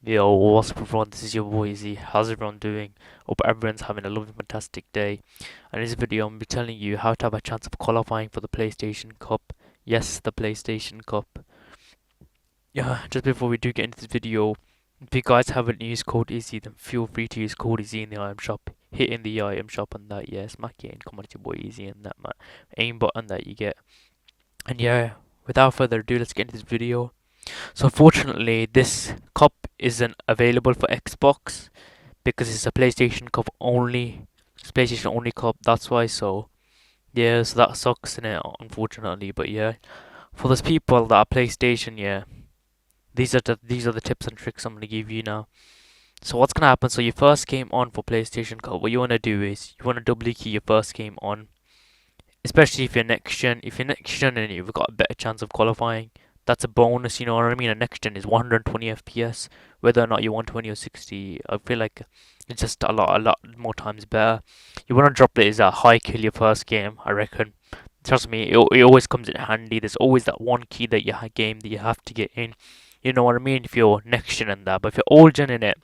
Yo, what's up everyone? This is your boy Z. How's everyone doing? Hope everyone's having a lovely, fantastic day. And in this video, I'm gonna be telling you how to have a chance of qualifying for the PlayStation Cup. Yes, the PlayStation Cup. Yeah, just before we do get into this video, if you guys haven't used code EASY, then feel free to use code EASY in the item shop. Hit in the item shop and that, yeah, smack it in. Come on, it's your boy EASY and that, man. Aim button that you get. And yeah, without further ado, let's get into this video. So unfortunately, this cup isn't available for Xbox because it's a PlayStation Cup only. It's PlayStation only cup. That's why. So yeah, so that sucks in it, unfortunately. But yeah, for those people that are PlayStation, yeah, these are the tips and tricks I'm gonna give you now. So what's gonna happen? So your first game on for PlayStation Cup, what you wanna do is you wanna doubly key your first game on, especially if you're next gen. If you're next gen and you've got a better chance of qualifying, that's a bonus. You know what I mean? A next gen is 120 FPS, whether or not you want 20 or 60. I feel like it's just a lot more times better. You want to drop it as a high kill your first game, I reckon. Trust me, it always comes in handy. There's always that one key that you game that you have to get in. You know what I mean? If you're next gen and that, but if you're old gen in it,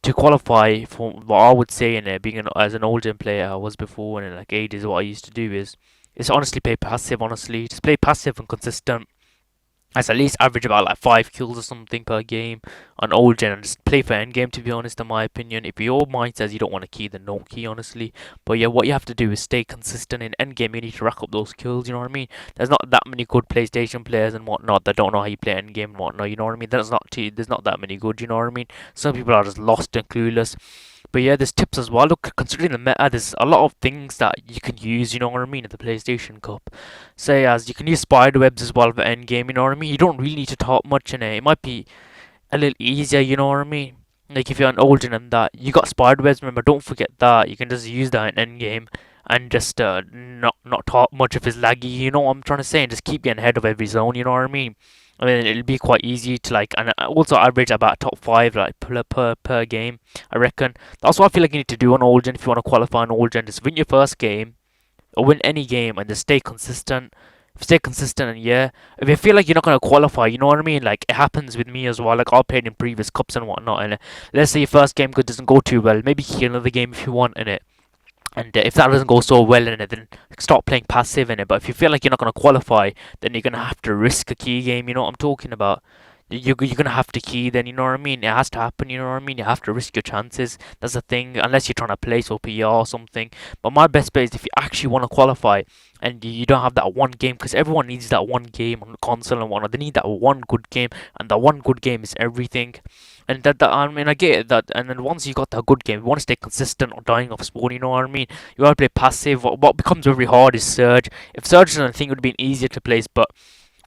to qualify for what I would say in it, being as an old gen player I was before and in like ages, what I used to do is honestly play passive. Honestly, just play passive and consistent. As at least average about like 5 kills or something per game on old gen and just play for end game, to be honest, in my opinion. If your mind says you don't want to key, then don't key, honestly. But yeah, what you have to do is stay consistent in end game. You need to rack up those kills, you know what I mean? There's not that many good PlayStation players and whatnot that don't know how you play end game and whatnot, you know what I mean? There's not that many good, you know what I mean? Some people are just lost and clueless. But yeah, there's tips as well. Look, considering the meta, there's a lot of things that you can use, you know what I mean, at the PlayStation Cup. Say as you can use spider webs as well for end game, you know what I mean? You don't really need to talk much in it. It might be a little easier, you know what I mean? Like if you're an older and that, you got spider webs, remember, don't forget that. You can just use that in end game and just not talk much if it's laggy, you know what I'm trying to say, and just keep getting ahead of every zone, you know what I mean? I mean, it'll be quite easy to like, and also average about top five like per game. I reckon that's what I feel like you need to do on Old Gen if you want to qualify on Old Gen. Just win your first game or win any game and just stay consistent. Stay consistent, and yeah, if you feel like you're not gonna qualify, you know what I mean. Like it happens with me as well. Like I played in previous cups and whatnot, and let's say your first game doesn't go too well, maybe kill another game if you want in it. And if that doesn't go so well in it, then stop playing passive in it. But if you feel like you're not going to qualify, then you're going to have to risk a key game. You know what I'm talking about? You're going to have to key then, you know what I mean? It has to happen, you know what I mean? You have to risk your chances. That's the thing, unless you're trying to place for PR or something. But my best bet is if you actually want to qualify and you don't have that one game, because everyone needs that one game on console and whatnot. They need that one good game, and that one good game is everything. And that I mean, I get it, that. And then once you got that good game, you want to stay consistent or dying off spawn. You know what I mean? You want to play passive. What becomes very hard is Surge. If Surge, then I think it would have been easier to place, but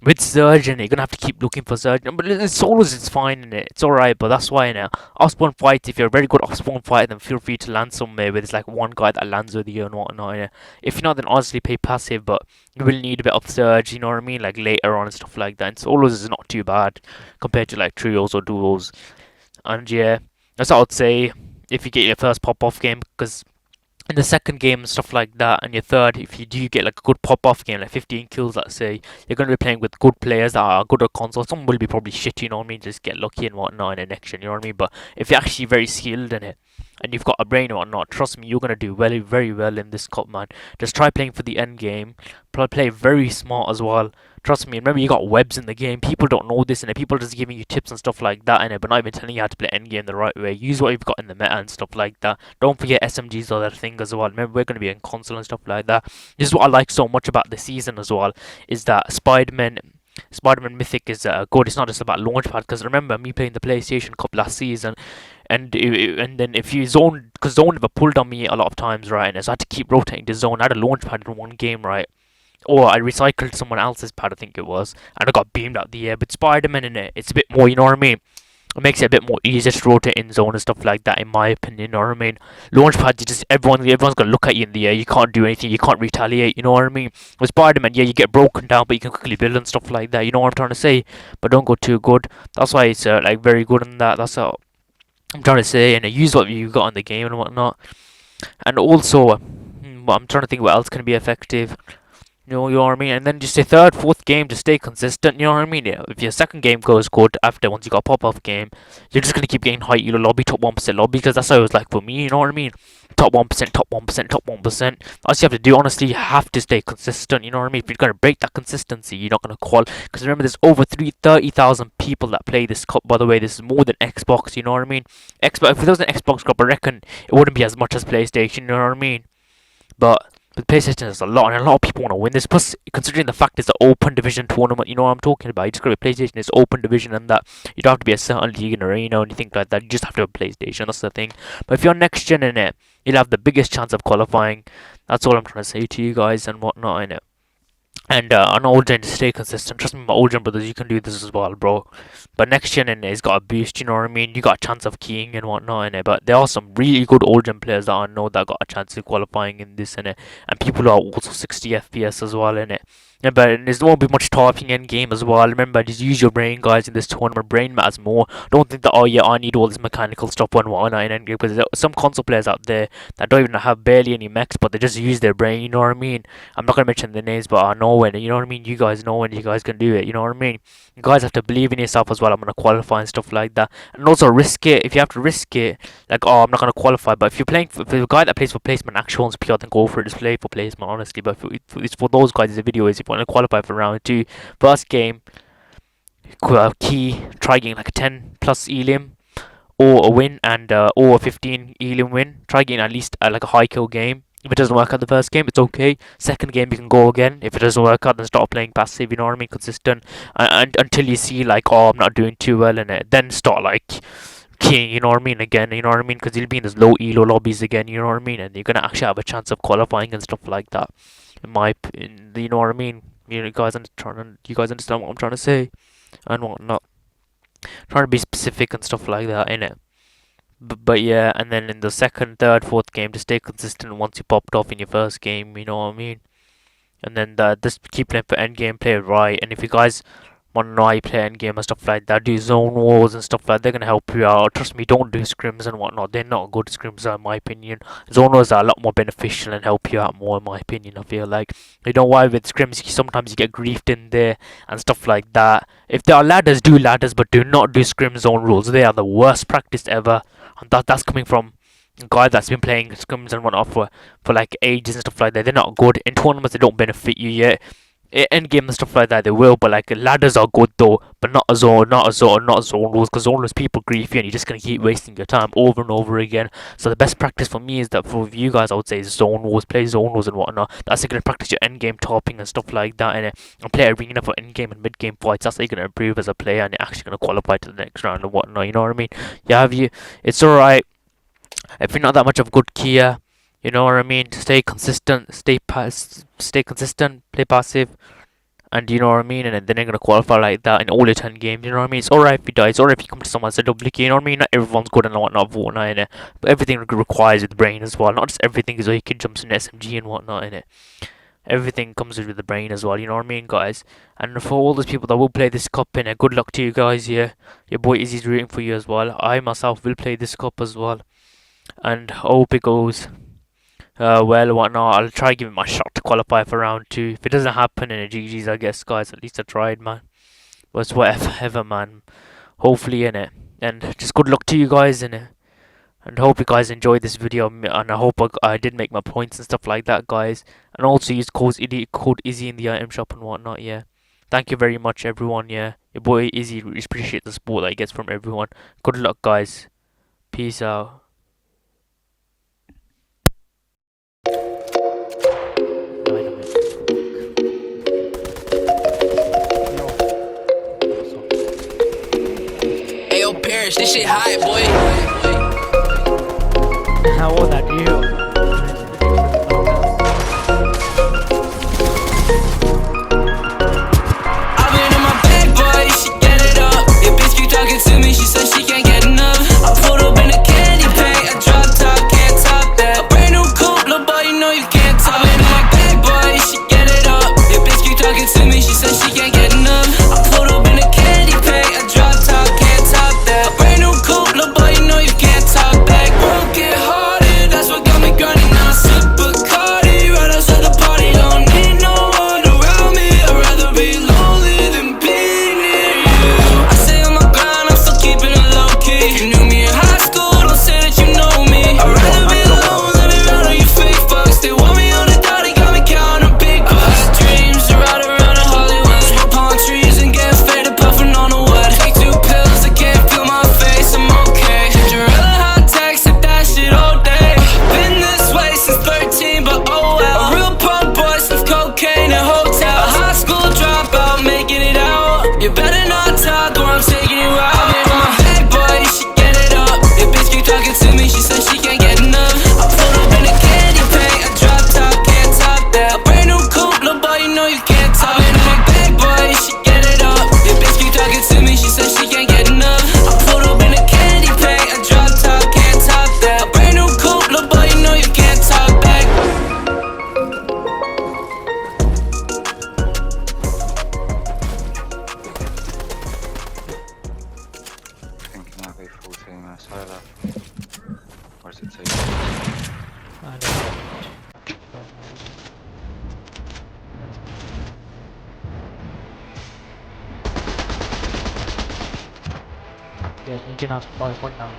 with Surge and you're gonna have to keep looking for Surge. But in solos it's fine in it. It's alright, but that's why now off spawn fights, if you're a very good off spawn fighter, then feel free to land somewhere where there's like one guy that lands with you and whatnot. Yeah. If you're not, then honestly play passive, but you will need a bit of Surge, you know what I mean? Like later on and stuff like that. And solos is not too bad compared to like trios or duos. And yeah, that's what I would say if you get your first pop off game, because in the second game and stuff like that, and your third, if you do get like a good pop off game, like 15 kills, let's say, you're going to be playing with good players that are good at console. Some will be probably shit, you know what I mean? Just get lucky and whatnot in the next gen, you know what I mean? But if you're actually very skilled in it and you've got a brain and whatnot, trust me, you're going to do very, very well in this cup, man. Just try playing for the end game. Play very smart as well. Trust me, remember you got webs in the game. People don't know this, and people just giving you tips and stuff like that, and but not even telling you how to play end game the right way. Use what you've got in the meta and stuff like that. Don't forget SMGs are that thing as well. Remember, we're going to be in console and stuff like that. This is what I like so much about the season as well, is that Spider-Man Mythic is good. It's not just about launchpad, because remember me playing the PlayStation Cup last season, and then if you zone, because zone never pulled on me a lot of times, right? And so I had to keep rotating the zone. I had a launchpad in one game, right? Or I recycled someone else's pad, I think it was, and I got beamed out the air. But Spider-Man in it, it's a bit more, you know what I mean? It makes it a bit more easier to rotate in zone and stuff like that, in my opinion. You know what I mean? Launchpad, you just everyone's gonna look at you in the air. You can't do anything. You can't retaliate. You know what I mean? With Spider-Man, yeah, you get broken down, but you can quickly build and stuff like that. You know what I'm trying to say? But don't go too good. That's why it's like very good in that. That's what I'm trying to say. And use what you got in the game and whatnot. And also, I'm trying to think what else can be effective. You know what I mean? And then just a third, fourth game to stay consistent, you know what I mean? Yeah, if your second game goes good after once you got a pop-off game, you're just gonna keep getting high elo lobby, top 1% lobby, because that's how it was like for me, you know what I mean? Top 1%, top 1%, top 1%. All you have to do, honestly, you have to stay consistent, you know what I mean? If you're gonna break that consistency, you're not gonna qual. Because remember, there's over 30,000 people that play this cup, by the way. This is more than Xbox, you know what I mean? Xbox, if there was an Xbox Cup, I reckon it wouldn't be as much as PlayStation, you know what I mean? But with PlayStation, there's a lot, and a lot of people want to win this. Plus, considering the fact it's an open division tournament, you know what I'm talking about. You just got to be PlayStation, it's open division, and that you don't have to be a certain league in arena or anything like that. You just have to have a PlayStation. That's the thing. But if you're next gen in it, you'll have the biggest chance of qualifying. That's all I'm trying to say to you guys and whatnot in it. And on old gen, just stay consistent. Trust me, my old gen brothers, you can do this as well, bro. But next gen in it's got a boost, you know what I mean? You got a chance of keying and whatnot in it. But there are some really good old gen players that I know that got a chance of qualifying in this in it. And people are also 60 FPS as well in it. Yeah, but there won't be much typing in game as well. Remember, just use your brain, guys, in this tournament. Brain matters more. Don't think that, oh yeah, I need all this mechanical stuff and whatnot in endgame. Because there are some console players out there that don't even have barely any mechs, but they just use their brain, you know what I mean? I'm not gonna mention the names, but I know when, you know what I mean? You guys know when you guys can do it, you know what I mean? You guys have to believe in yourself as well. I'm gonna qualify and stuff like that. And also risk it. If you have to risk it, like, oh, I'm not gonna qualify. But if you're playing, if you're a guy that plays for placement, actual PR, then go for it. Just play for placement, honestly. But if it's for those guys, the video is if you want to qualify for round two, first game, key, try getting like a 10 plus elim or a win and or a 15 elim win. Try getting at least like a high kill game. If it doesn't work out the first game, it's okay. Second game, you can go again. If it doesn't work out, then start playing passive. You know what I mean? Consistent, and until you see like, oh, I'm not doing too well in it, then start like keying. You know what I mean? Again, you know what I mean? Because you'll be in those low elo lobbies again. You know what I mean? And you're gonna actually have a chance of qualifying and stuff like that. You know what I mean? You guys understand what I'm trying to say and whatnot. Trying to be specific and stuff like that, innit? But yeah, and then in the second, third, fourth game, to stay consistent once you popped off in your first game, you know what I mean? And then just keep playing for end game, play it right. And if you guys want to know how you play end game and stuff like that, do zone wars and stuff like that, they're gonna help you out. Trust me, don't do scrims and whatnot. They're not good scrims, in my opinion. Zone wars are a lot more beneficial and help you out more, in my opinion. I feel like, you know why, with scrims sometimes you get griefed in there and stuff like that. If there are ladders, do ladders, but do not do scrim zone rules. They are the worst practice ever, and that's coming from a guy that's been playing scrims and whatnot for like ages and stuff like that. They're not good in tournaments. They don't benefit you yet. End game and stuff like that, they will, but like ladders are good though, but not a zone, not zone rules, because zone rules people grief you and you're just gonna keep wasting your time over and over again. So the best practice for me is that for you guys, I would say zone rules, play zone rules and whatnot. That's how you're gonna practice your end game topping and stuff like that, and play arena for end game and mid game fights. That's how you're gonna improve as a player and you're actually gonna qualify to the next round and whatnot. You know what I mean? It's alright if you're not that much of a good keyer. You know what I mean? Stay consistent, stay consistent, play passive, and you know what I mean, and then they're gonna qualify like that in all your 10 games. You know what I mean? It's alright if you die. It's alright if you come to someone and say double key. You know what I mean? Not everyone's good and whatnot, in it, but everything requires with the brain as well. Not just everything is like you can jump in SMG and whatnot in it. Everything comes with the brain as well. You know what I mean, guys? And for all those people that will play this cup in it, good luck to you guys. Yeah, your boy Izzy's rooting for you as well. I myself will play this cup as well, and hope it goes well, whatnot. I'll try give it my shot to qualify for round two. If it doesn't happen, in a GG's, I guess, guys. At least I tried, man. But it's whatever, man. Hopefully, in it. And just good luck to you guys in it. And hope you guys enjoyed this video. And I hope I did make my points and stuff like that, guys. And also use code Izzy in the item shop and whatnot, yeah. Thank you very much, everyone, yeah. Your boy Izzy appreciate the support that he gets from everyone. Good luck, guys. Peace out. Ayo, Parrish, this shit high, boy. How old are you? To me, she said she can't get enough. I pulled up in a candy paint, a drop top, can't top that. A brand new coupe, little boy, you know you can't top it. I'm like, bad boy, she get it up. Your bitch keep talking to me, she said she can't get enough. I pulled up in a candy paint, a drop top, can't top that. A brand new coupe, little boy, you know you can't top back. Work it harder, that's what got me going. Wait, full team, solo. Or is it two? I don't know. Yes, engine has 5 now.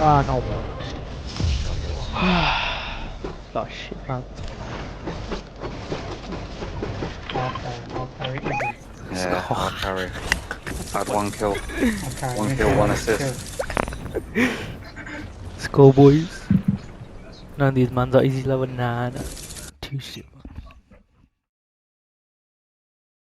Ah, no, bro. Oh shit, man. I'll carry easy. Yeah, I'll carry. I had 1 kill. I'll carry. 1 kill, 1 assist. Let's go, boys. None of these mans are easy level. Nah, nah. Too shit.